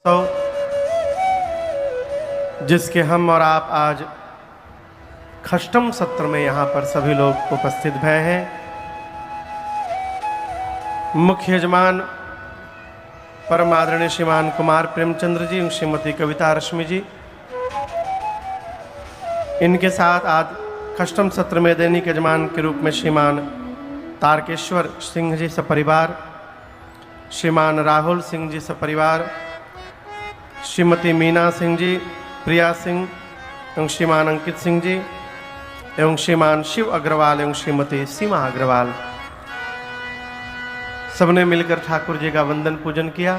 तो जिसके हम और आप आज खष्टम सत्र में यहाँ पर सभी लोग उपस्थित भय हैं। मुख्य यजमान परम आदरणीय श्रीमान कुमार प्रेमचंद्र जी, श्रीमती कविता रश्मि जी, इनके साथ आज खष्टम सत्र में दैनिक यजमान के रूप में श्रीमान तारकेश्वर सिंह जी सपरिवार, श्रीमान राहुल सिंह जी सपरिवार, श्रीमती मीना सिंह जी, प्रिया सिंह एवं श्रीमान अंकित सिंह जी एवं श्रीमान शिव अग्रवाल एवं श्रीमती सीमा अग्रवाल, सबने मिलकर ठाकुर जी का वंदन पूजन किया।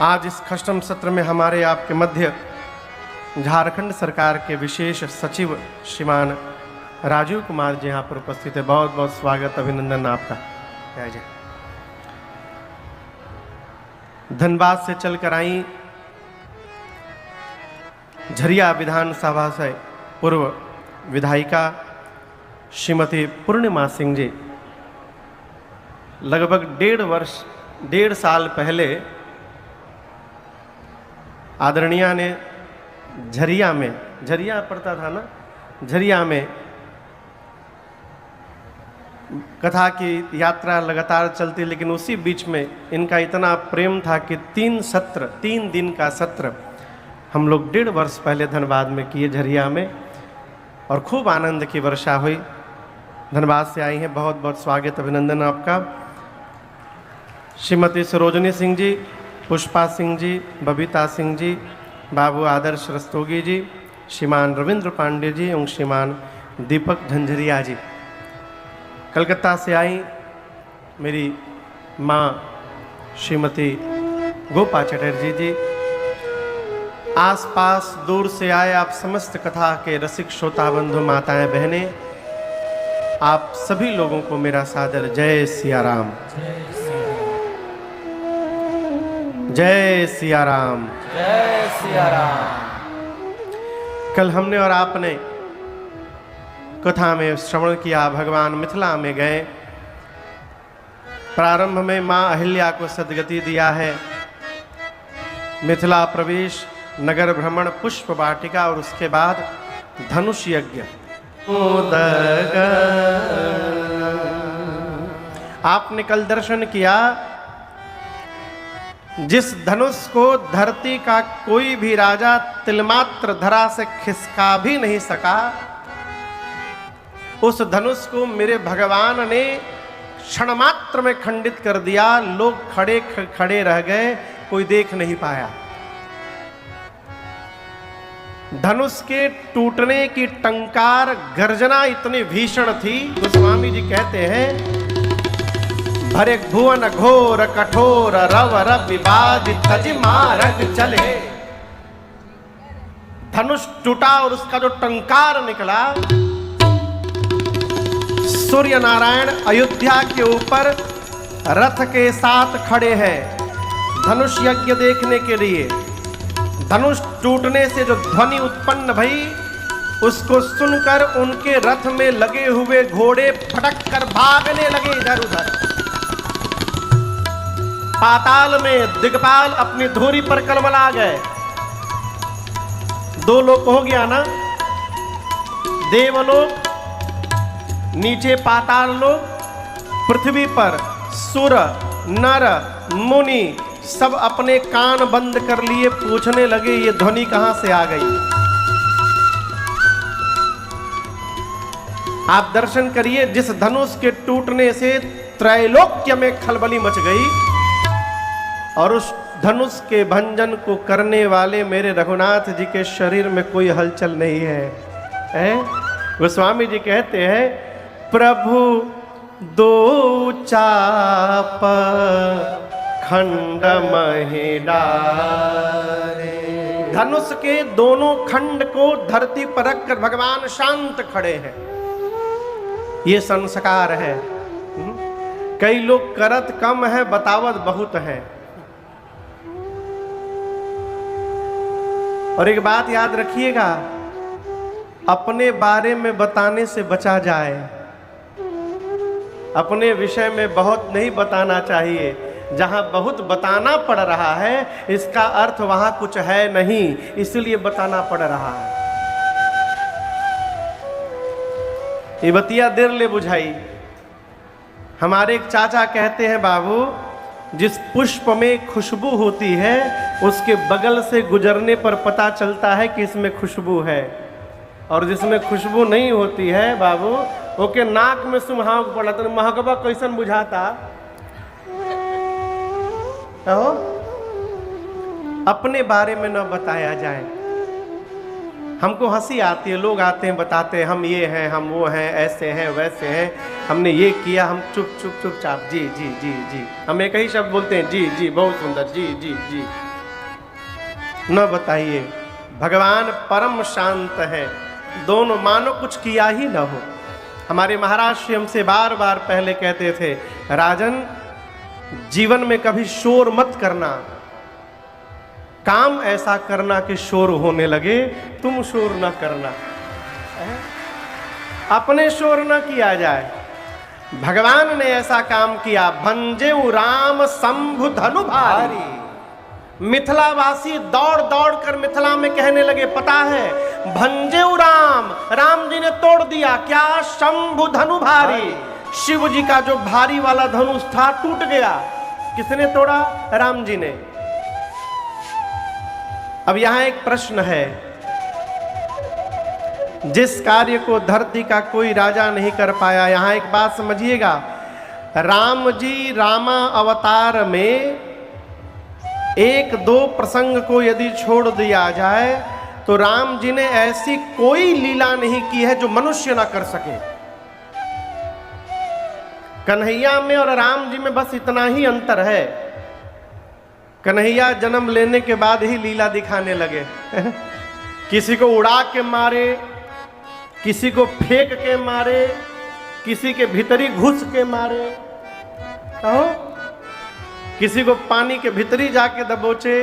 आज इस खष्टम सत्र में हमारे आपके मध्य झारखंड सरकार के विशेष सचिव श्रीमान राजीव कुमार जी यहाँ पर उपस्थित है। बहुत बहुत स्वागत, अभिनंदन आपका। जय जय। धनबाद से चलकर आई झरिया विधानसभा से पूर्व विधायिका श्रीमती पूर्णिमा सिंह जी लगभग 1.5 साल पहले आदरणीय ने झरिया में, झरिया पड़ता था ना, झरिया में कथा की यात्रा लगातार चलती, लेकिन उसी बीच में इनका इतना प्रेम था कि 3 दिन का सत्र हम लोग 1.5 वर्ष पहले धनबाद में किए झरिया में, और खूब आनंद की वर्षा हुई। धनबाद से आई हैं, बहुत बहुत स्वागत, अभिनंदन आपका। श्रीमती सरोजनी सिंह जी, पुष्पा सिंह जी, बबीता सिंह जी, बाबू आदर्श रस्तोगी जी, श्रीमान रविंद्र पांडे जी एवं श्रीमान दीपक झंझरिया जी। कलकत्ता से आई मेरी माँ श्रीमती गोपा चटर्जी जी। आसपास दूर से आए आप समस्त कथा के रसिक श्रोता बंधु, माताएं, बहनें, आप सभी लोगों को मेरा सादर जय सिया राम। जय सिया राम। जय सिया राम। कल हमने और आपने कथा में श्रवण किया, भगवान मिथिला में गए, प्रारंभ में मां अहिल्या को सद्गति दिया है, मिथिला प्रवेश, नगर भ्रमण, पुष्प वाटिका और उसके बाद धनुष यज्ञ। आपने कल दर्शन किया, जिस धनुष को धरती का कोई भी राजा तिलमात्र धरा से खिसका भी नहीं सका, उस धनुष को मेरे भगवान ने क्षण मात्र में खंडित कर दिया। लोग खड़े खड़े रह गए, कोई देख नहीं पाया। धनुष के टूटने की टंकार गर्जना इतनी भीषण थी, गोस्वामी जी कहते हैं, भरे भुवन घोर कठोर रव रव विवाद तज मारक चले। धनुष टूटा और उसका जो टंकार निकला, सूर्य नारायण अयोध्या के ऊपर रथ के साथ खड़े हैं धनुष यज्ञ देखने के लिए। धनुष टूटने से जो ध्वनि उत्पन्न भई, उसको सुनकर उनके रथ में लगे हुए घोड़े फटक कर भागने लगे इधर उधर। पाताल में दिग्पाल अपनी धुरी पर कलमला गए। 2 लोक हो गया ना, देवलोक, नीचे पाताल लोक, पृथ्वी पर सुर नर मुनि सब अपने कान बंद कर लिए, पूछने लगे ये ध्वनि कहां से आ गई। आप दर्शन करिए, जिस धनुष के टूटने से त्रैलोक्य में खलबली मच गई, और उस धनुष के भंजन को करने वाले मेरे रघुनाथ जी के शरीर में कोई हलचल नहीं है। गोस्वामी जी कहते हैं, प्रभु 2 चाप खंड महि डारे। धनुष के दोनों खंड को धरती पर रखकर भगवान शांत खड़े हैं। ये संस्कार है। कई लोग करत कम है, बतावत बहुत है। और एक बात याद रखिएगा, अपने बारे में बताने से बचा जाए। अपने विषय में बहुत नहीं बताना चाहिए, जहां बहुत बताना पड़ रहा है इसका अर्थ वहां कुछ है नहीं, इसलिए बताना पड़ रहा है। ये बतिया देर ले बुझाई। हमारे एक चाचा कहते हैं, बाबू जिस पुष्प में खुशबू होती है उसके बगल से गुजरने पर पता चलता है कि इसमें खुशबू है, और जिसमें खुशबू नहीं होती है बाबू ओके नाक में सुमहाव पड़ा तो महकबा कैसन बुझाता। तो अपने बारे में न बताया जाए। हमको हंसी आती है, लोग आते हैं बताते हैं हम ये हैं हम वो हैं ऐसे हैं वैसे हैं, हमने ये किया, हम चुपचाप जी जी जी जी, हम एक ही शब्द बोलते हैं जी जी बहुत सुंदर जी जी जी। न बताइए, भगवान परम शांत है, दोनों मानो कुछ किया ही न हो। हमारे महाराज श्री हमसे बार बार पहले कहते थे, राजन जीवन में कभी शोर मत करना, काम ऐसा करना कि शोर होने लगे, तुम शोर न करना, अपने शोर न किया जाए। भगवान ने ऐसा काम किया, भंजेउ राम शंभु धनु भारी। मिथिलावासी दौड़ दौड़ कर मिथिला में कहने लगे, पता है भंजेउ राम, राम जी ने तोड़ दिया क्या, शंभु धनु भारी। शिव जी का जो भारी वाला धनुष था टूट गया। किसने तोड़ा? राम जी ने। अब यहां एक प्रश्न है, जिस कार्य को धरती का कोई राजा नहीं कर पाया, यहां एक बात समझिएगा, राम जी रामा अवतार में एक दो प्रसंग को यदि छोड़ दिया जाए तो राम जी ने ऐसी कोई लीला नहीं की है जो मनुष्य ना कर सके। कन्हैया में और राम जी में बस इतना ही अंतर है, कन्हैया जन्म लेने के बाद ही लीला दिखाने लगे किसी को उड़ा के मारे, किसी को फेंक के मारे, किसी के भीतरी घुस के मारे, कहो किसी को पानी के भीतरी जाके दबोचे।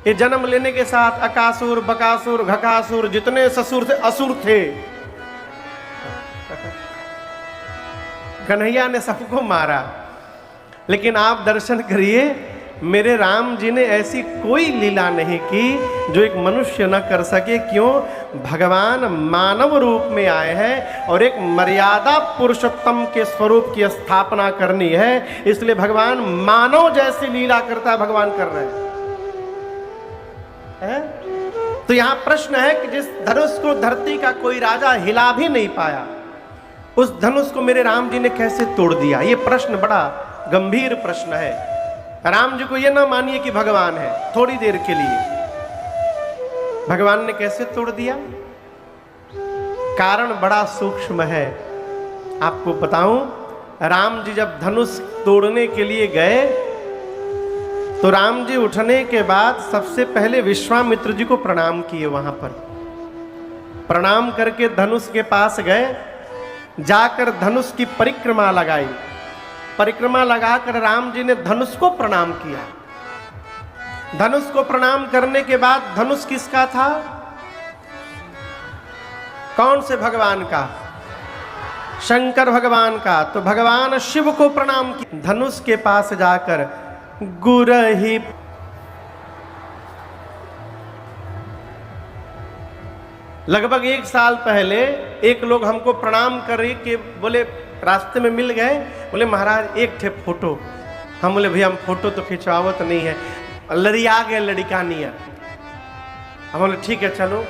ये जन्म लेने के साथ अकासुर बकासुर घकासुर जितने ससुर थे असुर थे, कन्हैया ने सबको मारा। लेकिन आप दर्शन करिए, मेरे राम जी ने ऐसी कोई लीला नहीं की जो एक मनुष्य न कर सके। क्यों? भगवान मानव रूप में आए हैं और एक मर्यादा पुरुषोत्तम के स्वरूप की स्थापना करनी है, इसलिए भगवान मानव जैसी लीला करता है, भगवान कर रहे हैं। तो यहां प्रश्न है कि जिस धनुष को धरती का कोई राजा हिला भी नहीं पाया, उस धनुष को मेरे राम जी ने कैसे तोड़ दिया? ये प्रश्न बड़ा गंभीर प्रश्न है। राम जी को ये ना मानिए कि भगवान है, थोड़ी देर के लिए भगवान ने कैसे तोड़ दिया? कारण बड़ा सूक्ष्म है। आपको बताऊं, राम जी जब धनुष तोड़ने के लिए गए तो राम जी उठने के बाद सबसे पहले विश्वामित्र जी को प्रणाम किए। वहां पर प्रणाम करके धनुष के पास गए, जाकर धनुष की परिक्रमा लगाई। परिक्रमा लगाकर राम जी ने धनुष को प्रणाम किया। धनुष को प्रणाम करने के बाद धनुष किसका था? कौन से भगवान का? शंकर भगवान का। तो भगवान शिव को प्रणाम किया। धनुष के पास जाकर गुरहि, लगभग 1 साल पहले एक लोग हमको प्रणाम करे के बोले, रास्ते में मिल गए, बोले महाराज एक ठे फोटो। हम बोले भैया हम फोटो तो खिंचवावत नहीं है, लड़िया गए लड़िका नियर। हम बोले ठीक है चलो,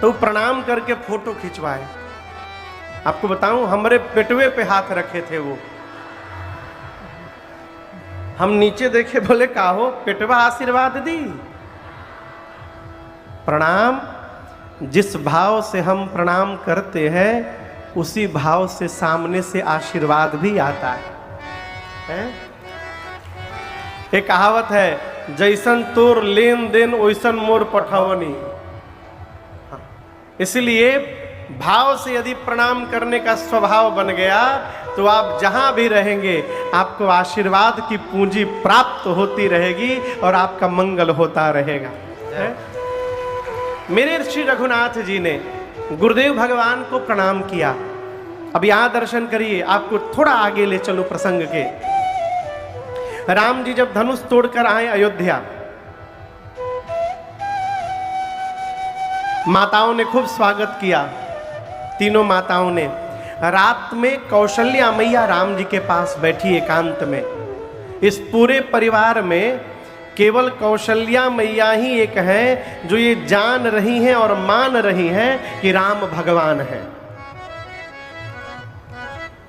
तो प्रणाम करके फोटो खिंचवाए। आपको बताऊं, हमारे पेटवे पे हाथ रखे थे वो। हम नीचे देखे, बोले का हो, पेटवा आशीर्वाद दी। प्रणाम, जिस भाव से हम प्रणाम करते हैं उसी भाव से सामने से आशीर्वाद भी आता है? एक कहावत है, जैसन तोर लेन देन वैसन मोर पठवनी। इसलिए भाव से यदि प्रणाम करने का स्वभाव बन गया तो आप जहां भी रहेंगे आपको आशीर्वाद की पूंजी प्राप्त होती रहेगी और आपका मंगल होता रहेगा। मेरे श्री रघुनाथ जी ने गुरुदेव भगवान को प्रणाम किया। अब यहां दर्शन करिए, आपको थोड़ा आगे ले चलो प्रसंग के। राम जी जब धनुष तोड़कर आए अयोध्या, माताओं ने खूब स्वागत किया, तीनों माताओं ने। रात में कौशल्या मैया राम जी के पास बैठी एकांत में। इस पूरे परिवार में केवल कौशल्या मैया ही एक हैं जो ये जान रही हैं और मान रही हैं कि राम भगवान हैं।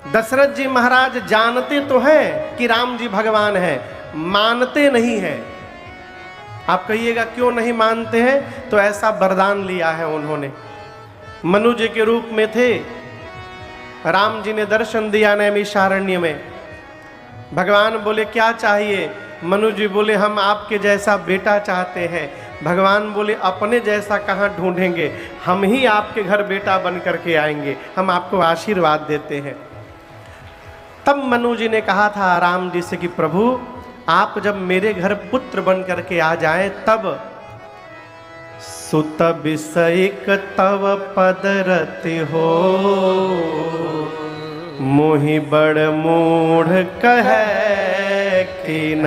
दशरथ जी महाराज जानते तो हैं कि राम जी भगवान हैं, मानते नहीं हैं। आप कहिएगा क्यों नहीं मानते हैं? तो ऐसा वरदान लिया है उन्होंने। मनु जी के रूप में थे, राम जी ने दर्शन दिया नैमिषारण्य में। भगवान बोले क्या चाहिए? मनु जी बोले हम आपके जैसा बेटा चाहते हैं। भगवान बोले अपने जैसा कहाँ ढूंढेंगे, हम ही आपके घर बेटा बन करके आएंगे, हम आपको आशीर्वाद देते हैं। तब मनु जी ने कहा था राम जी से कि प्रभु आप जब मेरे घर पुत्र बन करके आ जाएं तब। सुत बिसैक तव पद रति हो, मोहि बड़ मूढ़ कहे कि न।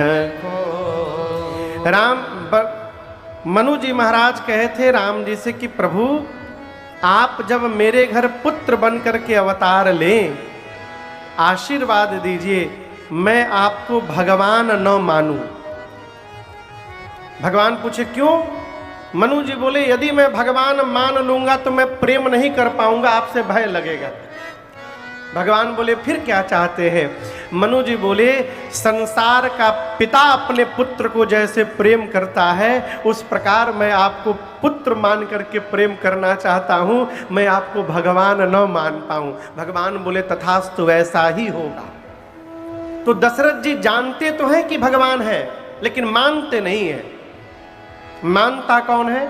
मनु जी महाराज कहे थे राम जी से कि प्रभु आप जब मेरे घर पुत्र बन करके अवतार लें, आशीर्वाद दीजिए, मैं आपको भगवान न मानूं। भगवान पूछे क्यों? मनु जी बोले यदि मैं भगवान मान लूंगा तो मैं प्रेम नहीं कर पाऊंगा, आपसे भय लगेगा। भगवान बोले फिर क्या चाहते हैं? मनु जी बोले संसार का पिता अपने पुत्र को जैसे प्रेम करता है उस प्रकार मैं आपको पुत्र मान करके प्रेम करना चाहता हूं, मैं आपको भगवान न मान पाऊं। भगवान बोले तथास्तु वैसा ही होगा। तो दशरथ जी जानते तो हैं कि भगवान है लेकिन मानते नहीं है। मानता कौन है?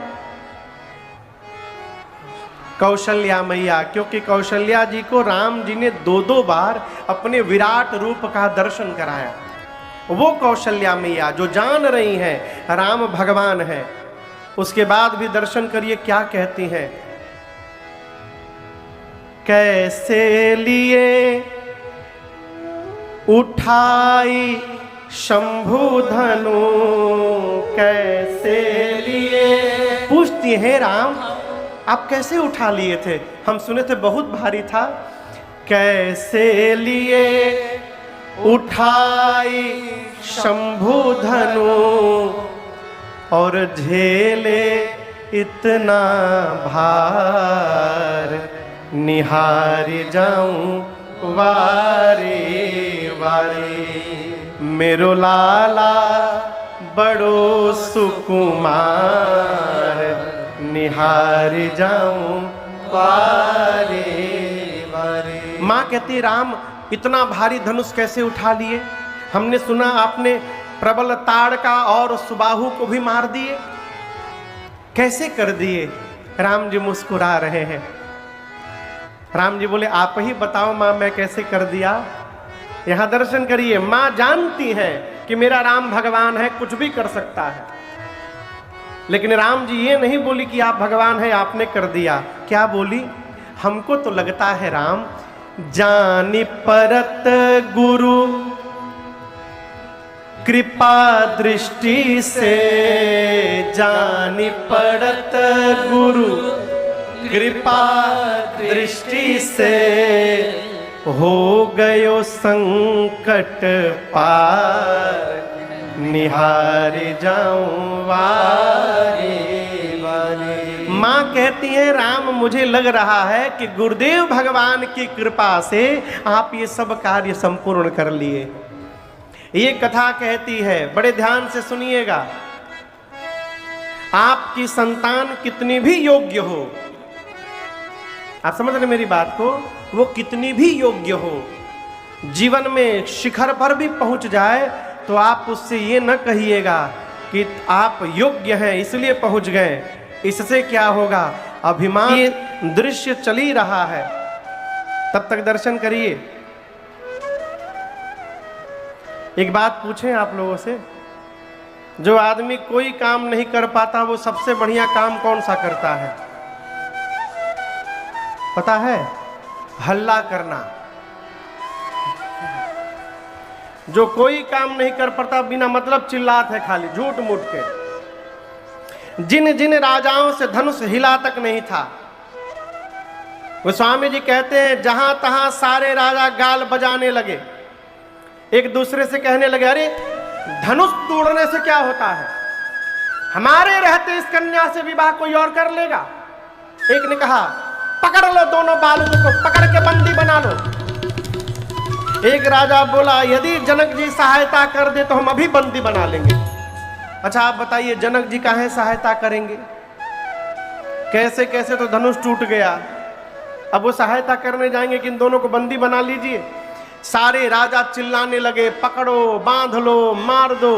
कौशल्या मैया, क्योंकि कौशल्या जी को राम जी ने दो बार अपने विराट रूप का दर्शन कराया। वो कौशल्या मैया जो जान रही हैं राम भगवान है, उसके बाद भी दर्शन करिए क्या कहती हैं। कैसे लिए उठाई शंभु धनु, कैसे लिए। पूछती हैं राम आप कैसे उठा लिए थे? हम सुने थे बहुत भारी था। कैसे लिए उठाई शंभु धनु, और झेले इतना भार, निहारी जाऊं वारी वारी। मेरो लाला बड़ो सुकुमार, निहारी जाऊं वारी वारी। माँ कहती राम इतना भारी धनुष कैसे उठा लिए? हमने सुना आपने प्रबल ताड़का और सुबाहु को भी मार दिए, कैसे कर दिए? राम जी मुस्कुरा रहे हैं। राम जी बोले आप ही बताओ माँ मैं कैसे कर दिया। यहां दर्शन करिए, माँ जानती है कि मेरा राम भगवान है, कुछ भी कर सकता है। लेकिन राम जी ये नहीं बोली कि आप भगवान है आपने कर दिया। क्या बोली? हमको तो लगता है राम जानी परत गुरु कृपा दृष्टि से, जानी पड़त गुरु कृपा दृष्टि से, हो गयो संकट पार, निहारी जाऊं वारी वारी। माँ कहती है राम मुझे लग रहा है कि गुरुदेव भगवान की कृपा से आप ये सब कार्य संपूर्ण कर लिए। ये कथा कहती है, बड़े ध्यान से सुनिएगा, आपकी संतान कितनी भी योग्य हो, आप समझ रहे मेरी बात को, वो कितनी भी योग्य हो, जीवन में शिखर पर भी पहुंच जाए तो आप उससे ये न कहिएगा कि आप योग्य हैं इसलिए पहुंच गए। इससे क्या होगा? अभिमान। ये दृश्य चल ही रहा है, तब तक दर्शन करिए। एक बात पूछें आप लोगों से, जो आदमी कोई काम नहीं कर पाता वो सबसे बढ़िया काम कौन सा करता है? पता है? हल्ला करना। जो कोई काम नहीं कर पाता, बिना मतलब चिल्लात है, खाली झूठ मूठ के। जिन जिन राजाओं से धनुष हिला तक नहीं था, वो स्वामी जी कहते हैं जहां तहां सारे राजा गाल बजाने लगे, एक दूसरे से कहने लगे, अरे धनुष तोड़ने से क्या होता है, हमारे रहते इस कन्या से विवाह कोई और कर लेगा। एक ने कहा, पकड़ लो दोनों बालकों को, पकड़ के बंदी बना लो। एक राजा बोला, यदि जनक जी सहायता कर दे तो हम अभी बंदी बना लेंगे। अच्छा आप बताइए, जनक जी काहे सहायता करेंगे? कैसे कैसे तो धनुष टूट गया, अब वो सहायता करने जाएंगे कि इन दोनों को बंदी बना लीजिए। सारे राजा चिल्लाने लगे, पकड़ो, बांध लो, मार दो।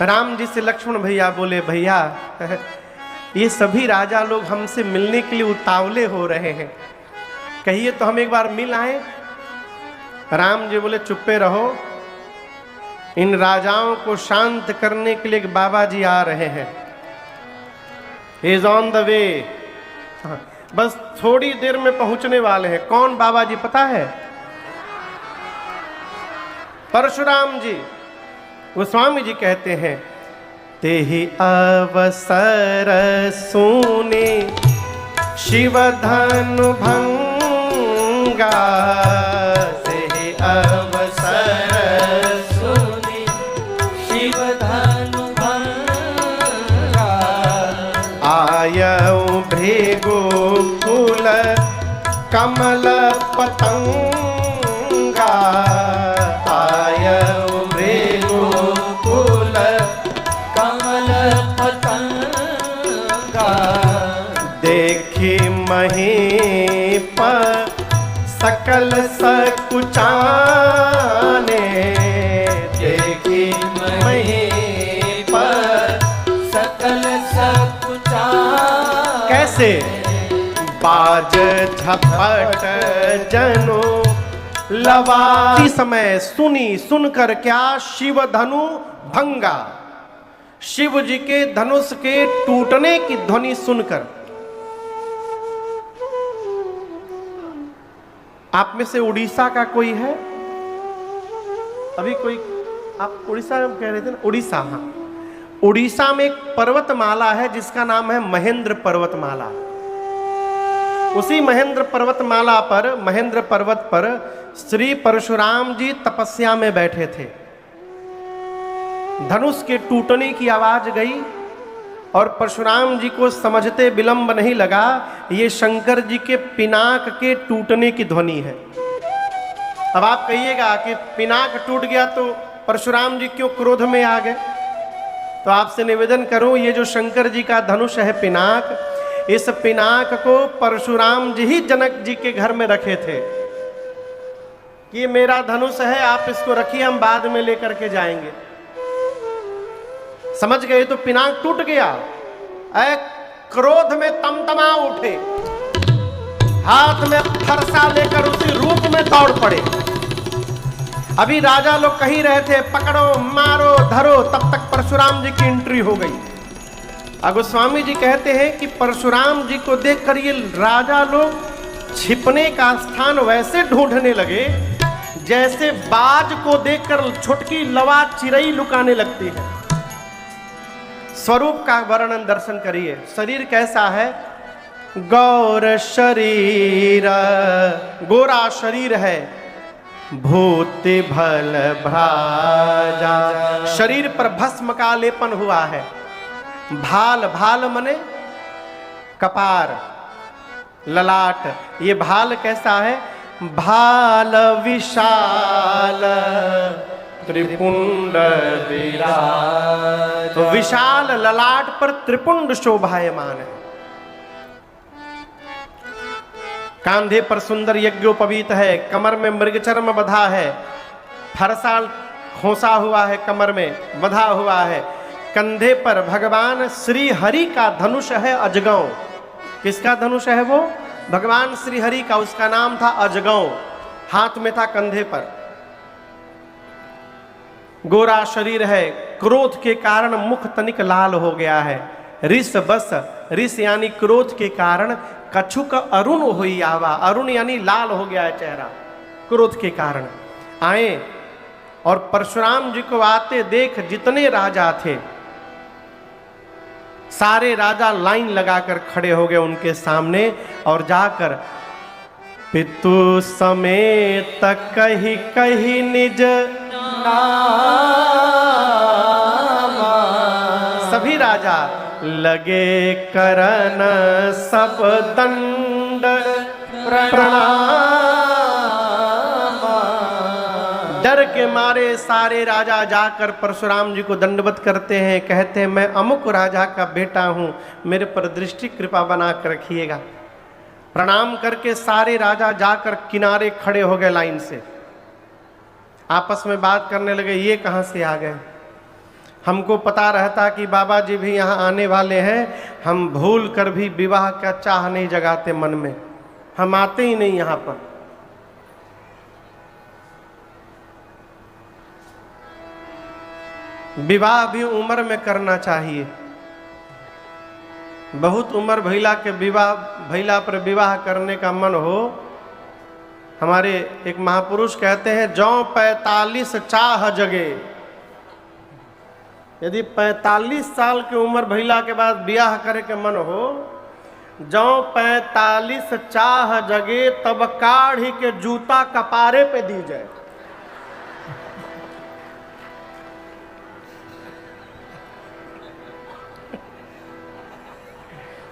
राम जी से लक्ष्मण भैया बोले, भैया ये सभी राजा लोग हमसे मिलने के लिए उतावले हो रहे हैं, कहिए तो हम एक बार मिल आए। राम जी बोले, चुप्पे रहो, इन राजाओं को शांत करने के लिए बाबा जी आ रहे हैं, इज ऑन द वे, बस थोड़ी देर में पहुंचने वाले हैं। कौन बाबा जी पता है? परशुराम जी। गोस्वामी जी कहते हैं, तेहि अवसर सुने शिव धनु भंगा, तेहि अवसर सुने शिव धनु भंगा, आयऊ भृगु कुल कमल पतंगा, आयऊ भृगु कुल कमल पतंगा, देखी महीप सकल सकुचाने, देखी महीप सकल सकुचाने। कैसे? बाज झपट जनो लवा, इसी समय सुनी, सुनकर क्या? शिव धनु भंगा, शिव जी के धनुष के टूटने की ध्वनि सुनकर। आप में से उड़ीसा का कोई है? अभी कोई, आप उड़ीसा में कह रहे थे ना? उड़ीसा, हाँ, उड़ीसा में एक पर्वतमाला है जिसका नाम है महेंद्र पर्वतमाला। उसी महेंद्र पर्वतमाला पर, महेंद्र पर्वत पर श्री परशुराम जी तपस्या में बैठे थे। धनुष के टूटने की आवाज गई और परशुराम जी को समझते विलंब नहीं लगा, ये शंकर जी के पिनाक के टूटने की ध्वनि है। अब आप कहिएगा कि पिनाक टूट गया तो परशुराम जी क्यों क्रोध में आ गए? तो आपसे निवेदन करूं, ये जो शंकर जी का धनुष है पिनाक, इस पिनाक को परशुराम जी ही जनक जी के घर में रखे थे कि मेरा धनुष है, आप इसको रखिए, हम बाद में लेकर के जाएंगे। समझ गए? तो पिनाक टूट गया। क्रोध में तमतमा उठे, हाथ में फरसा लेकर उसी रूप में दौड़ पड़े। अभी राजा लोग कही रहे थे, पकड़ो, मारो, धरो, तब तक परशुराम जी की एंट्री हो गई। गोस्वामी जी कहते हैं कि परशुराम जी को देखकर ये राजा लोग छिपने का स्थान वैसे ढूंढने लगे जैसे बाज को देखकर छोटकी लवा चिड़ई लुकाने लगती है। स्वरूप का वर्णन दर्शन करिए। शरीर कैसा है? गौर शरीर, गोरा शरीर है, भूति भल भ्राजा, शरीर पर भस्म का लेपन हुआ है। भाल, भाल मने कपार, ललाट, ये भाल कैसा है? भाल विशाल त्रिपुंड विराज, तो विशाल ललाट पर त्रिपुंड शोभायमान है। कांधे पर सुंदर यज्ञोपवीत है, कमर में मृगचर्म बंधा है, फरसा खोसा हुआ है, कमर में बंधा हुआ है। कंधे पर भगवान श्री हरि का धनुष है अजगौ। किसका धनुष है वो? भगवान श्री हरि का, उसका नाम था अजगौ, हाथ में था कंधे पर। गोरा शरीर है, क्रोध के कारण मुख तनिक लाल हो गया है। रिस बस, रिस यानी क्रोध के कारण, कछुक अरुण हुई आवा, अरुण यानी लाल हो गया है चेहरा। क्रोध के कारण आए और परशुराम जी को आते देख जितने राजा थे सारे राजा लाइन लगाकर खड़े हो गए उनके सामने और जाकर पितु समेत कही कही निज सभी राजा लगे करन सब दंड प्रणाम। डर के मारे सारे राजा जाकर परशुराम जी को दंडवत करते हैं, कहते हैं मैं अमुक राजा का बेटा हूं, मेरे पर दृष्टि कृपा बना कर रखिएगा। प्रणाम करके सारे राजा जाकर किनारे खड़े हो गए लाइन से, आपस में बात करने लगे, ये कहां से आ गए, हमको पता रहता कि बाबा जी भी यहाँ आने वाले हैं, हम भूल कर भी विवाह का चाह नहीं जगाते मन में, हम आते ही नहीं यहाँ पर। विवाह भी उम्र में करना चाहिए, बहुत उम्र भैला के विवाह भैला पर विवाह करने का मन हो। हमारे एक महापुरुष कहते हैं जौ 45 चाह जगे, यदि 45 साल की उम्र भैला के बाद ब्याह करे के मन हो, जौ 45 चाह जगे तब काढ़ी के जूता कपारे पे दी जाए।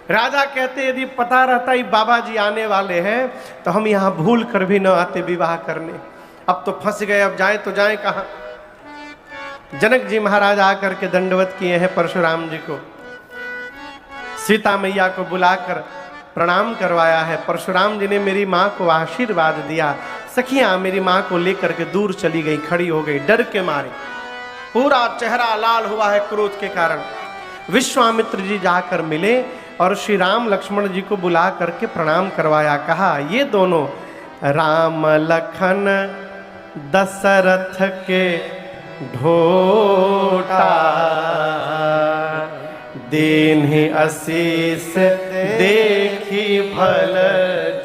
राजा कहते यदि पता रहता ही बाबा जी आने वाले हैं तो हम यहाँ भूल कर भी न आते विवाह करने, अब तो फंस गए, अब जाए तो जाए कहाँ। जनक जी महाराज आकर के दंडवत किए हैं परशुराम जी को, सीता मैया को बुलाकर प्रणाम करवाया है। परशुराम जी ने मेरी माँ को आशीर्वाद दिया। सखियां मेरी माँ को लेकर के दूर चली गई, खड़ी हो गई डर के मारे, पूरा चेहरा लाल हुआ है क्रोध के कारण। विश्वामित्र जी जाकर मिले और श्री राम लक्ष्मण जी को बुला करके प्रणाम करवाया, कहा ये दोनों राम लखन दशरथ के ढोटा, दीन्हि आशीष देखी भल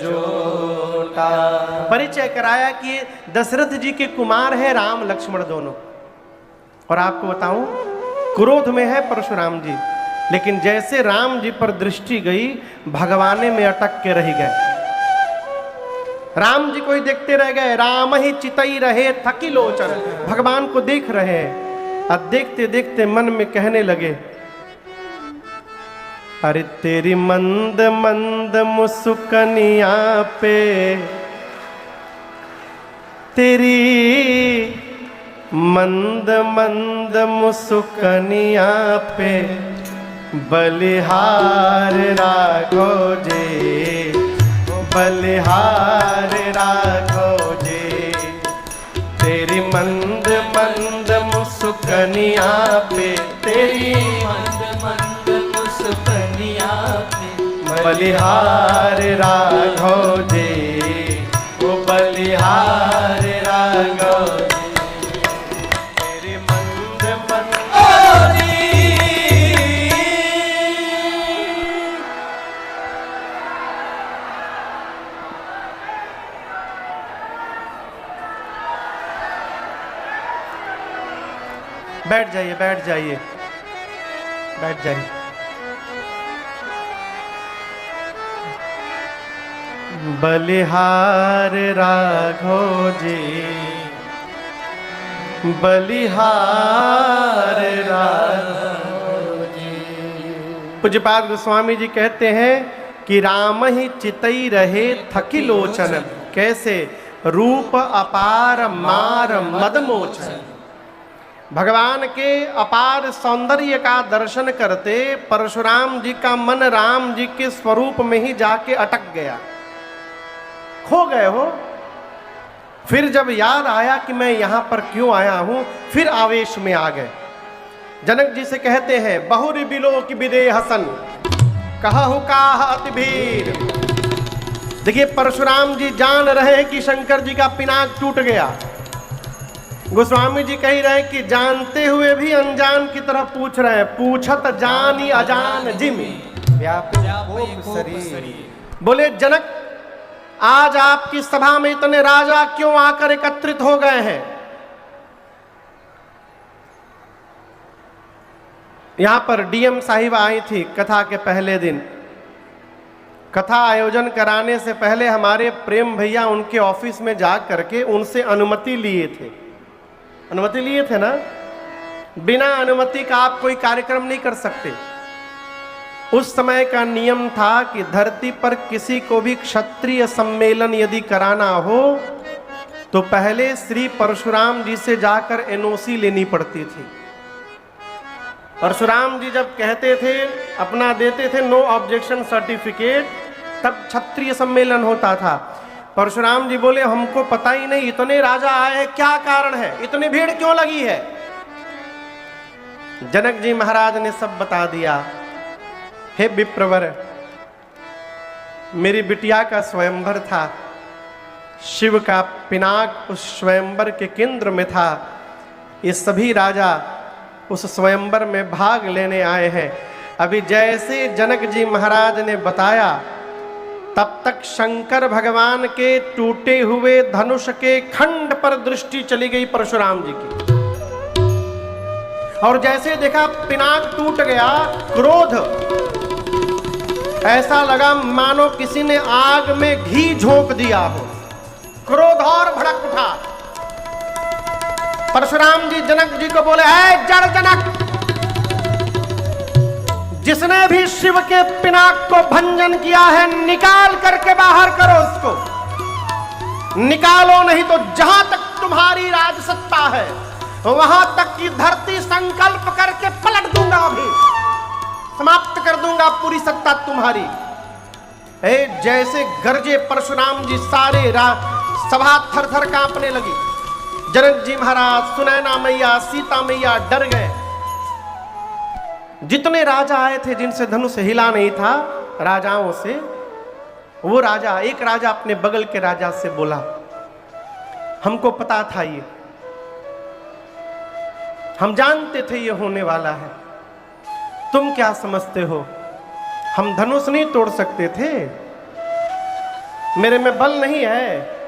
जोटा। परिचय कराया कि दशरथ जी के कुमार है राम लक्ष्मण दोनों। और आपको बताऊं क्रोध में है परशुराम जी, लेकिन जैसे राम जी पर दृष्टि गई भगवाने में अटक के रह गए, राम जी को ही देखते रह गए। राम ही चितई रहे थकी लोचन, भगवान को देख रहे। अब देखते देखते मन में कहने लगे, अरे तेरी मंद मंद मुस्कनिया पे, तेरी मंद मंद मुस्कनिया पे बलिहार राघो जे, बलिहार राघो जे। तेरी मंद मंद मुस्कनिया पे, तेरी मंद मंद मुस्कनिया पे बलिहार राघो जे, वो बलिहार राघो जे। तेरी मंद मंद बैठ जाइए, बैठ जाइए, बैठ जाइए। बलिहार राघो जी, बलिहार राघो जी। पूज्यपाद गोस्वामी जी कहते हैं कि राम ही चितई रहे थकी लोचन, कैसे रूप अपार मार मदमोचन। भगवान के अपार सौंदर्य का दर्शन करते परशुराम जी का मन राम जी के स्वरूप में ही जाके अटक गया, खो गए हो। फिर जब याद आया कि मैं यहां पर क्यों आया हूं, फिर आवेश में आ गए। जनक जी से कहते हैं बहुरी बिलो की बिदे हसन, कहु काह अति भीर। देखिए परशुराम जी जान रहे हैं कि शंकर जी का पिनाक टूट गया। गोस्वामी जी कह रहे हैं कि जानते हुए भी अनजान की तरह पूछ रहे हैं, पूछत जानी अजान जिम व्यापक शरीर। बोले जनक आज आपकी सभा में इतने राजा क्यों आकर एकत्रित हो गए हैं? यहां पर डीएम साहिबा आई थी कथा के पहले दिन। कथा आयोजन कराने से पहले हमारे प्रेम भैया उनके ऑफिस में जा करके उनसे अनुमति लिए थे। अनुमति लिए थे ना? बिना अनुमति का आप कोई कार्यक्रम नहीं कर सकते। उस समय का नियम था कि धरती पर किसी को भी क्षत्रिय सम्मेलन यदि कराना हो तो पहले श्री परशुराम जी से जाकर एनओसी लेनी पड़ती थी। परशुराम जी जब कहते थे, अपना देते थे नो ऑब्जेक्शन सर्टिफिकेट, तब क्षत्रिय सम्मेलन होता था। परशुराम जी बोले हमको पता ही नहीं, इतने राजा आए हैं, क्या कारण है, इतनी भीड़ क्यों लगी है? जनक जी महाराज ने सब बता दिया। हे विप्रवर, मेरी बिटिया का स्वयंवर था, शिव का पिनाक उस स्वयंवर के केंद्र में था। ये सभी राजा उस स्वयंवर में भाग लेने आए हैं। अभी जैसे जनक जी महाराज ने बताया तब तक शंकर भगवान के टूटे हुए धनुष के खंड पर दृष्टि चली गई परशुराम जी की, और जैसे देखा पिनाक टूट गया, क्रोध ऐसा लगा मानो किसी ने आग में घी झोंक दिया हो। क्रोध और भड़क उठा। परशुराम जी जनक जी को बोले, ऐ जड़ जनक, जिसने भी शिव के पिनाक को भंजन किया है निकाल करके बाहर करो उसको। निकालो, नहीं तो जहां तक तुम्हारी राजसत्ता है वहां तक की धरती संकल्प करके पलट दूंगा, अभी समाप्त कर दूंगा पूरी सत्ता तुम्हारी। जैसे गरजे परशुराम जी, सारे सभा थर थर कांपने लगी। जनक जी महाराज, सुनैना मैया, सीता मैया डर गए। जितने राजा आए थे जिनसे धनुष हिला नहीं था राजाओं से, वो राजा, एक राजा अपने बगल के राजा से बोला, हमको पता था ये, हम जानते थे ये होने वाला है, तुम क्या समझते हो हम धनुष नहीं तोड़ सकते थे? मेरे में बल नहीं है।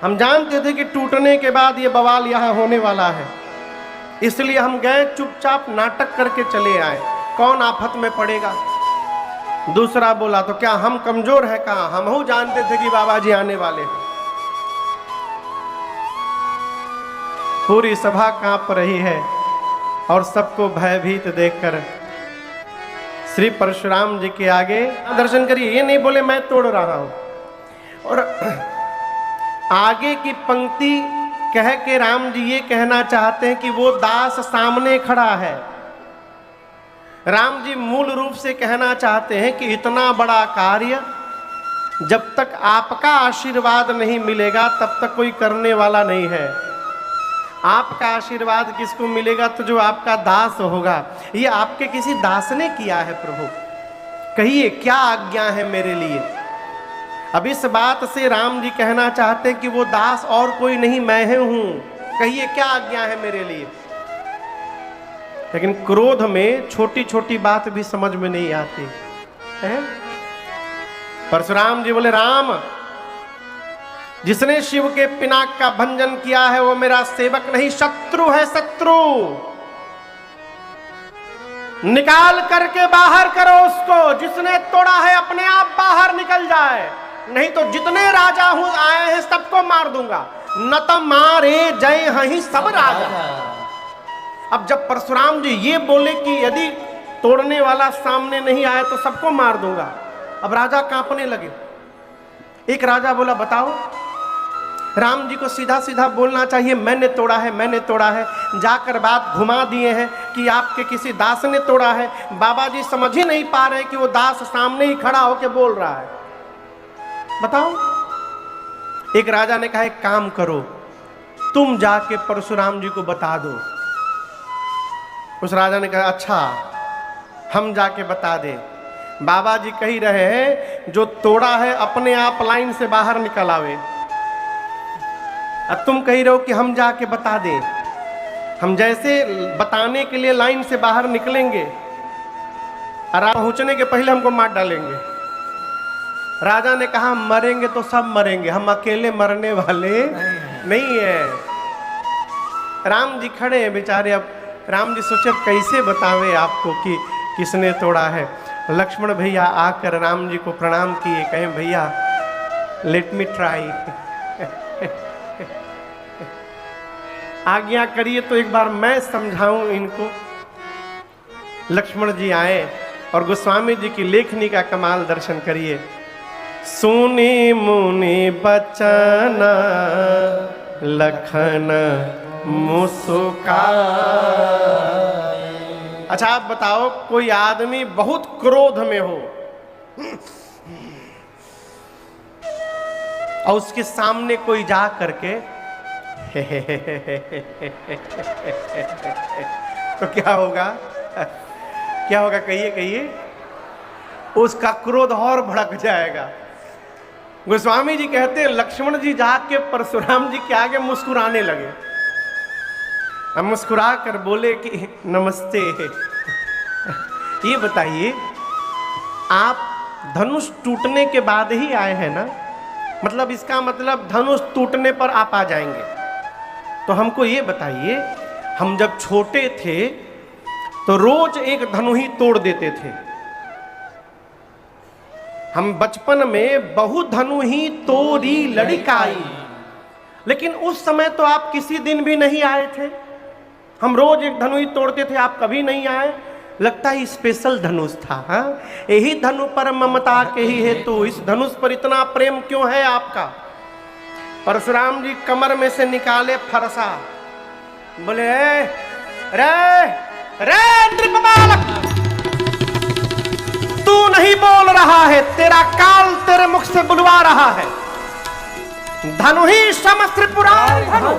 हम जानते थे कि टूटने के बाद ये बवाल यहां होने वाला है, इसलिए हम गए, चुपचाप नाटक करके चले आए, कौन आफत में पड़ेगा। दूसरा बोला, तो क्या हम कमजोर हैं? कहा, हम जानते थे कि बाबा जी आने वाले हैं। पूरी सभा कांप रही है और सबको भयभीत देखकर श्री परशुराम जी के आगे दर्शन करिए। ये नहीं बोले मैं तोड़ रहा हूं, और आगे की पंक्ति कह के राम जी ये कहना चाहते हैं कि वो दास सामने खड़ा है। राम जी मूल रूप से कहना चाहते हैं कि इतना बड़ा कार्य जब तक आपका आशीर्वाद नहीं मिलेगा तब तक कोई करने वाला नहीं है। आपका आशीर्वाद किसको मिलेगा? तो जो आपका दास होगा। ये आपके किसी दास ने किया है प्रभु, कहिए क्या आज्ञा है मेरे लिए? अब इस बात से राम जी कहना चाहते हैं कि वो दास और कोई नहीं, मैं हूं, कहिए क्या आज्ञा है मेरे लिए? लेकिन क्रोध में छोटी छोटी बात भी समझ में नहीं आती है। परशुराम जी बोले, राम, जिसने शिव के पिनाक का भंजन किया है वो मेरा सेवक नहीं, शत्रु है, शत्रु। निकाल करके बाहर करो उसको। जिसने तोड़ा है अपने आप बाहर निकल जाए, नहीं तो जितने राजा हूं आए हैं सबको मार दूंगा। न तो मारे जय हहीं सब राजा। अब जब परशुराम जी ये बोले कि यदि तोड़ने वाला सामने नहीं आया तो सबको मार दूंगा, अब राजा कांपने लगे। एक राजा बोला, बताओ, राम जी को सीधा सीधा बोलना चाहिए, मैंने तोड़ा है, मैंने तोड़ा है। जाकर बात घुमा दिए हैं कि आपके किसी दास ने तोड़ा है। बाबा जी समझ ही नहीं पा रहे कि वो दास सामने ही खड़ा होकर बोल रहा है। बताओ। एक राजा ने कहा, एक काम करो, तुम जाके परशुराम जी को बता दो। उस राजा ने कहा, अच्छा, हम जाके बता दें। बाबा जी कह रहे हैं जो तोड़ा है अपने आप लाइन से बाहर निकल आवे। अब तुम कह रहे हो कि हम जाके बता दें। हम जैसे बताने के लिए लाइन से बाहर निकलेंगे और आप पहुंचने के पहले हमको मार डालेंगे। राजा ने कहा मरेंगे तो सब मरेंगे, हम अकेले मरने वाले नहीं है। राम जी खड़े हैं बेचारे। अब राम जी सोचे कैसे बतावे आपको कि किसने तोड़ा है। लक्ष्मण भैया आकर राम जी को प्रणाम किए, कहें भैया लेट मी ट्राई, आज्ञा करिए तो एक बार मैं समझाऊं इनको। लक्ष्मण जी आए और गोस्वामी जी की लेखनी का कमाल दर्शन करिए। सुनी मुनि बचन लखन मुस्काए। अच्छा आप बताओ, कोई आदमी बहुत क्रोध में हो और उसके सामने कोई जा करके तो क्या होगा? क्या होगा? कहिए कहिए। उसका क्रोध और भड़क जाएगा। गोस्वामी जी कहते हैं लक्ष्मण जी जाके परशुराम जी के आगे मुस्कुराने लगे। अब मुस्कुरा कर बोले कि नमस्ते। ये बताइए, आप धनुष टूटने के बाद ही आए हैं ना? मतलब इसका मतलब धनुष टूटने पर आप आ जाएंगे। तो हमको ये बताइए, हम जब छोटे थे तो रोज एक धनु ही तोड़ देते थे। हम बचपन में बहु धनु ही तोड़ी लड़िकाई, लेकिन उस समय तो आप किसी दिन भी नहीं आए थे। हम रोज एक धनु ही तोड़ते थे, आप कभी नहीं आए। लगता है स्पेशल धनुष था। हाँ, यही धनु पर ममता के ही हेतु, इस धनुष पर इतना प्रेम क्यों है आपका? परशुराम जी कमर में से निकाले फरसा, बोले रे रे नृपबालक, तू नहीं बोल रहा है, तेरा काल तेरे मुख से बुलवा रहा है। धनु ही समस्त्र पुराण धनु,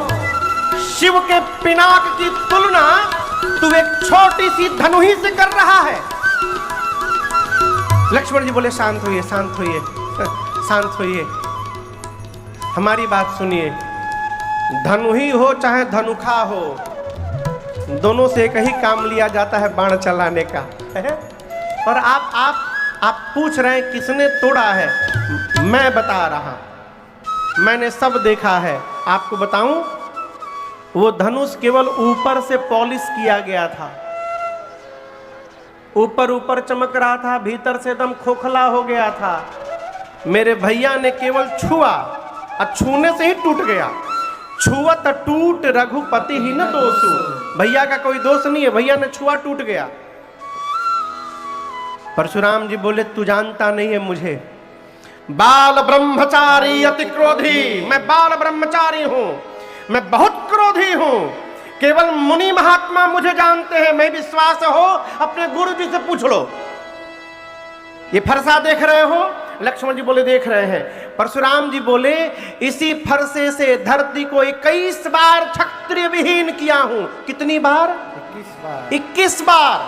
शिव के पिनाक की तुलना तू एक छोटी सी धनु ही से कर रहा है। लक्ष्मण जी बोले शांत होइए, शांत होइए, शांत होइए, हमारी बात सुनिए। धनु ही हो चाहे धनुखा हो, दोनों से एक ही काम लिया जाता है, बाण चलाने का। और आप पूछ रहे हैं किसने तोड़ा है? मैं बता रहा, मैंने सब देखा है। आपको बताऊं, वो धनुष केवल ऊपर से पॉलिश किया गया था, ऊपर ऊपर चमक रहा था, भीतर से एकदम खोखला हो गया था। मेरे भैया ने केवल छुआ और छूने से ही टूट गया। छुअत टूट रघुपति ही न दोषु, भैया का कोई दोष नहीं है, भैया ने छुआ टूट गया। परशुराम जी बोले तू जानता नहीं है मुझे, बाल ब्रह्मचारी अति क्रोधी, मैं बाल ब्रह्मचारी हूं, मैं बहुत क्रोधी हूं। केवल मुनि महात्मा मुझे जानते हैं, मैं विश्वास हो अपने गुरु जी से पूछ लो। ये फरसा देख रहे हो? लक्ष्मण जी बोले देख रहे हैं। परशुराम जी बोले इसी फरसे से धरती को 21 बार क्षत्रिय विहीन किया हूं। कितनी बार? 21 बार। 21 बार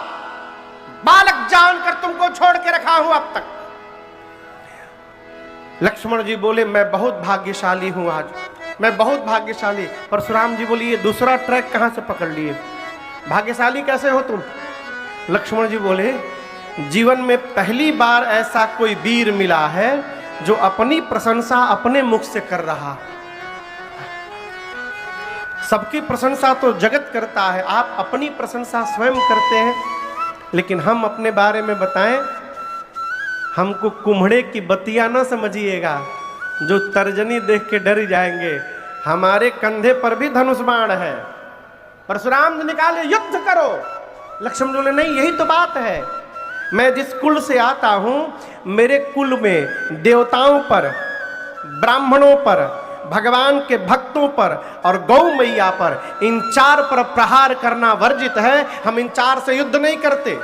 बालक जानकर तुमको छोड़ के रखा हूं अब तक। लक्ष्मण जी बोले मैं बहुत भाग्यशाली हूं आज, मैं बहुत भाग्यशाली। परशुराम जी बोले ये दूसरा ट्रैक कहां से पकड़ लिए? भाग्यशाली कैसे हो तुम? लक्ष्मण जी बोले जीवन में पहली बार ऐसा कोई वीर मिला है जो अपनी प्रशंसा अपने मुख से कर रहा। सबकी प्रशंसा तो जगत करता है, आप अपनी प्रशंसा स्वयं करते हैं। लेकिन हम अपने बारे में बताएं, हमको कुम्हड़े की बतिया ना समझिएगा जो तर्जनी देख के डर जाएंगे। हमारे कंधे पर भी धनुष बाण है। परशुराम ने निकाले युद्ध करो। लक्ष्मण बोले नहीं, यही तो बात है। मैं जिस कुल से आता हूं, मेरे कुल में देवताओं पर, ब्राह्मणों पर, भगवान के भक्तों पर और गौ मैया पर, इन 4 पर प्रहार करना वर्जित है। हम इन 4 से युद्ध नहीं करते।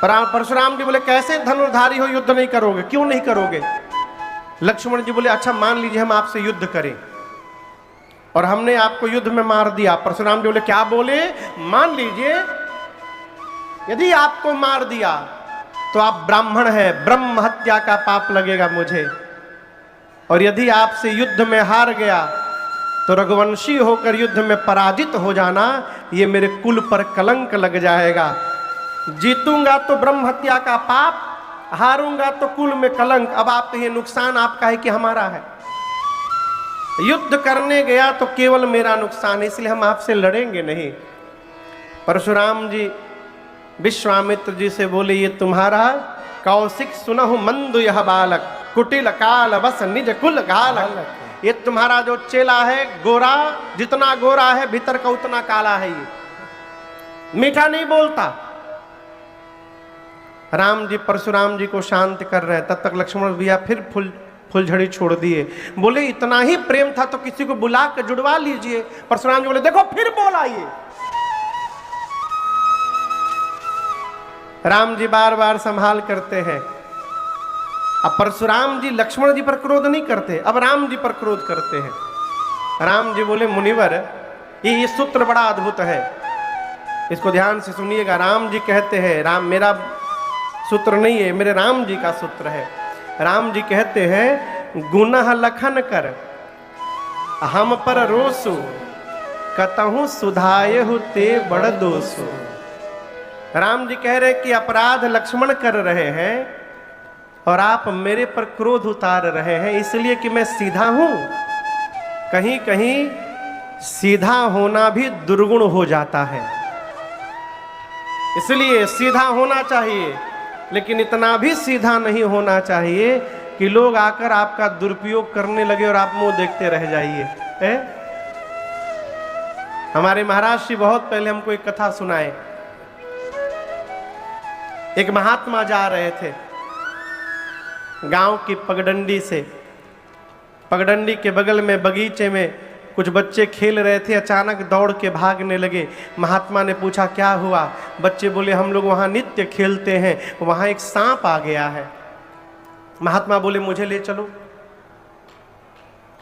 परशुराम जी बोले कैसे धनुर्धारी हो युद्ध नहीं करोगे? क्यों नहीं करोगे? लक्ष्मण जी बोले अच्छा मान लीजिए हम आपसे युद्ध करें और हमने आपको युद्ध में मार दिया। परशुराम जी बोले क्या बोले? मान लीजिए यदि आपको मार दिया तो आप ब्राह्मण हैं, ब्रह्म हत्या का पाप लगेगा मुझे। और यदि आपसे युद्ध में हार गया तो रघुवंशी होकर युद्ध में पराजित हो जाना, ये मेरे कुल पर कलंक लग जाएगा। जीतूंगा तो ब्रह्म हत्या का पाप हारूंगा तो कुल में कलंक। अब आप कहिए नुकसान आपका है कि हमारा है? युद्ध करने गया तो केवल मेरा नुकसान है, इसलिए हम आपसे लड़ेंगे नहीं। परशुराम जी विश्वामित्र जी से बोले, ये तुम्हारा कौशिक सुनहु मंदु यह बालक, कुटिल काल बस निज कुल घालक। ये तुम्हारा जो चेला है गोरा, जितना गोरा है भीतर का उतना काला है, ये मीठा नहीं बोलता। राम जी परशुराम जी को शांत कर रहे हैं, तब तक लक्ष्मण भैया फिर फुलझड़ी छोड़ दिए। बोले इतना ही प्रेम था तो किसी को बुला कर जुड़वा लीजिए। परशुराम जी बोले देखो फिर बोला ये। राम जी बार बार संभाल करते हैं। अब परशुराम जी लक्ष्मण जी पर क्रोध नहीं करते, अब राम जी पर क्रोध करते हैं। राम जी बोले मुनिवर ये सूत्र बड़ा अद्भुत है, इसको ध्यान से सुनिएगा। राम जी कहते हैं, राम मेरा सूत्र नहीं है, मेरे राम जी का सूत्र है। राम जी कहते हैं गुनह लखन कर हम पर रोसु, कतहु सुधायहु ते बड़ दोसु। राम जी कह रहे कि अपराध लक्ष्मण कर रहे हैं और आप मेरे पर क्रोध उतार रहे हैं, इसलिए कि मैं सीधा हूं। कहीं कहीं सीधा होना भी दुर्गुण हो जाता है, इसलिए सीधा होना चाहिए, लेकिन इतना भी सीधा नहीं होना चाहिए कि लोग आकर आपका दुरुपयोग करने लगे और आप मुंह देखते रह जाइए। हमारे महाराज जी बहुत पहले हमको एक कथा सुनाए। एक महात्मा जा रहे थे गांव की पगडंडी से, पगडंडी के बगल में बगीचे में कुछ बच्चे खेल रहे थे, अचानक दौड़ के भागने लगे। महात्मा ने पूछा क्या हुआ? बच्चे बोले हम लोग वहाँ नित्य खेलते हैं, वहाँ एक सांप आ गया है। महात्मा बोले मुझे ले चलो।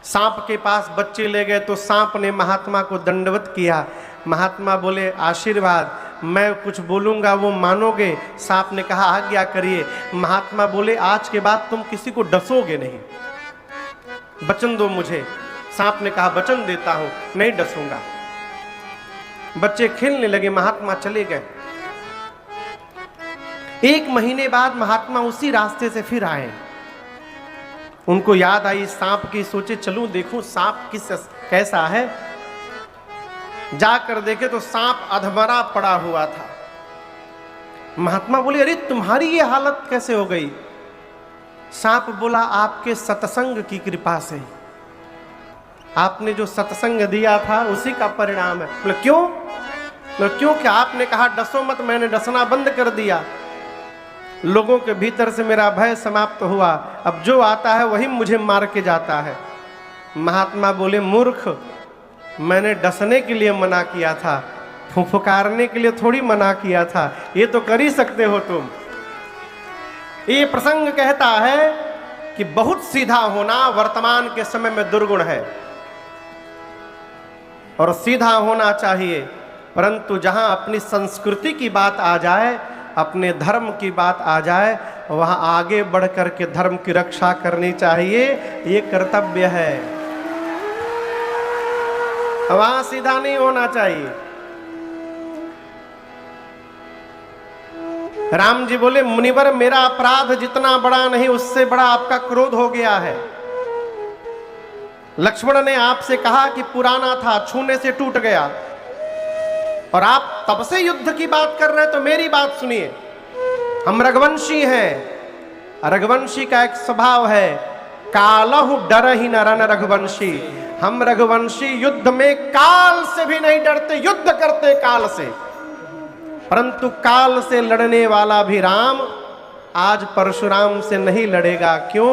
सांप के पास बच्चे ले गए तो सांप ने महात्मा को दंडवत किया। महात्मा बोले आशीर्वाद, मैं कुछ बोलूंगा वो मानोगे? सांप ने कहा आज्ञा करिए। महात्मा बोले आज के बाद तुम किसी को डसोगे नहीं, वचन दो मुझे। सांप ने कहा वचन देता हूं, नहीं डसूंगा। बच्चे खेलने लगे, महात्मा चले गए। एक महीने बाद महात्मा उसी रास्ते से फिर आए। उनको याद आई सांप की, सोचे चलूं देखूं सांप कैसा है। जाकर देखे तो सांप अधमरा पड़ा हुआ था। महात्मा बोले अरे तुम्हारी ये हालत कैसे हो गई? सांप बोला आपके सत्संग की कृपा से, आपने जो सत्संग दिया था उसी का परिणाम है। बोले क्यों? बोले क्योंकि आपने कहा डसो मत, मैंने डसना बंद कर दिया। लोगों के भीतर से मेरा भय समाप्त हुआ, अब जो आता है वही मुझे मार के जाता है। महात्मा बोले मूर्ख, मैंने डसने के लिए मना किया था, फुफकारने के लिए थोड़ी मना किया था, ये तो कर ही सकते हो तुम। ये प्रसंग कहता है कि बहुत सीधा होना वर्तमान के समय में दुर्गुण है और सीधा होना चाहिए, परंतु जहां अपनी संस्कृति की बात आ जाए, अपने धर्म की बात आ जाए, वहां आगे बढ़ कर के धर्म की रक्षा करनी चाहिए, ये कर्तव्य है। वहां सीधा नहीं होना चाहिए। राम जी बोले मुनिवर मेरा अपराध जितना बड़ा नहीं उससे बड़ा आपका क्रोध हो गया है। लक्ष्मण ने आपसे कहा कि पुराना था, छूने से टूट गया, और आप तब से युद्ध की बात कर रहे हैं। तो मेरी बात सुनिए, हम रघुवंशी हैं। रघुवंशी का एक स्वभाव है कालहु डर ही न रन रघुवंशी। हम रघुवंशी युद्ध में काल से भी नहीं डरते, युद्ध करते काल से। परंतु काल से लड़ने वाला भी राम आज परशुराम से नहीं लड़ेगा। क्यों?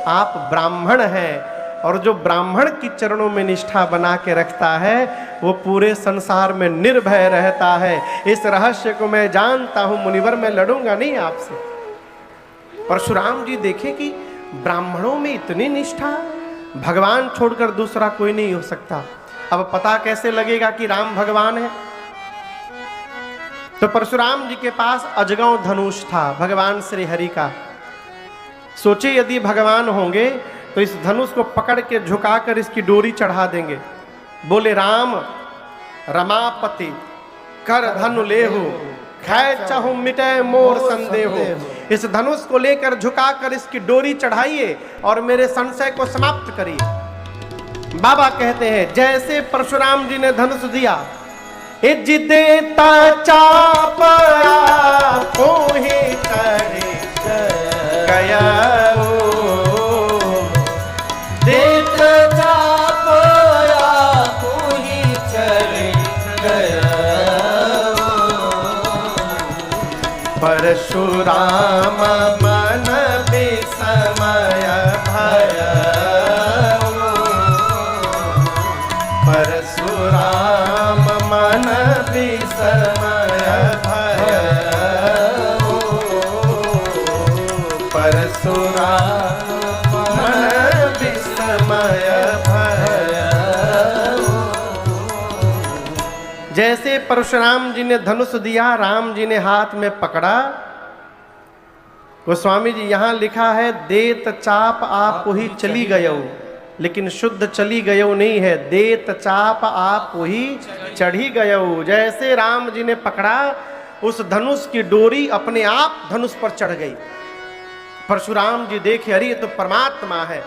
आप ब्राह्मण हैं, और जो ब्राह्मण की चरणों में निष्ठा बना के रखता है वो पूरे संसार में निर्भय रहता है। इस रहस्य को मैं जानता हूं मुनिवर, मैं लड़ूंगा नहीं आपसे। परशुराम जी देखे कि ब्राह्मणों में इतनी निष्ठा, भगवान छोड़कर दूसरा कोई नहीं हो सकता। अब पता कैसे लगेगा कि राम भगवान है? तो परशुराम जी के पास अजगव धनुष था भगवान श्री हरि का। सोचे यदि भगवान होंगे तो इस धनुष को पकड़ के झुकाकर इसकी डोरी चढ़ा देंगे। बोले राम रमापति कर धनु लेहु, खै चहु मिटे मोर संदेहो। इस धनुष को लेकर झुकाकर इसकी डोरी चढ़ाइए और मेरे संशय को समाप्त करिए। बाबा कहते हैं जैसे परशुराम जी ने धनुष दिया, इज देता चापया कोही चढ़े गया, देता चापया कोही चढ़े गया, परशुराम मन विस्मय भय, परशुराम मन विस्मय भय, परशुराम मन विस्मय भय। जैसे परशुराम जी ने धनुष दिया, राम जी ने हाथ में पकड़ा। गोस्वामी जी यहां लिखा है देत चाप आप ही चली गयो, लेकिन शुद्ध चली गयो नहीं है, देत चाप आप ही चढ़ी गयो। जैसे राम जी ने पकड़ा, उस धनुष की डोरी अपने आप धनुष पर चढ़ गई। परशुराम जी देखे अरे ये तो परमात्मा है।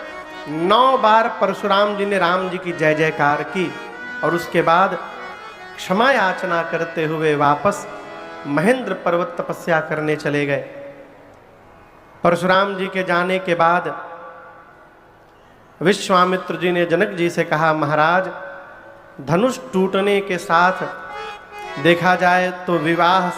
9 बार परशुराम जी ने राम जी की जय जयकार की और उसके बाद क्षमा याचना करते हुए वापस महेंद्र पर्वत तपस्या करने चले गए। परशुराम जी के जाने के बाद विश्वामित्र जी ने जनक जी से कहा, महाराज धनुष टूटने के साथ देखा जाए तो विवाह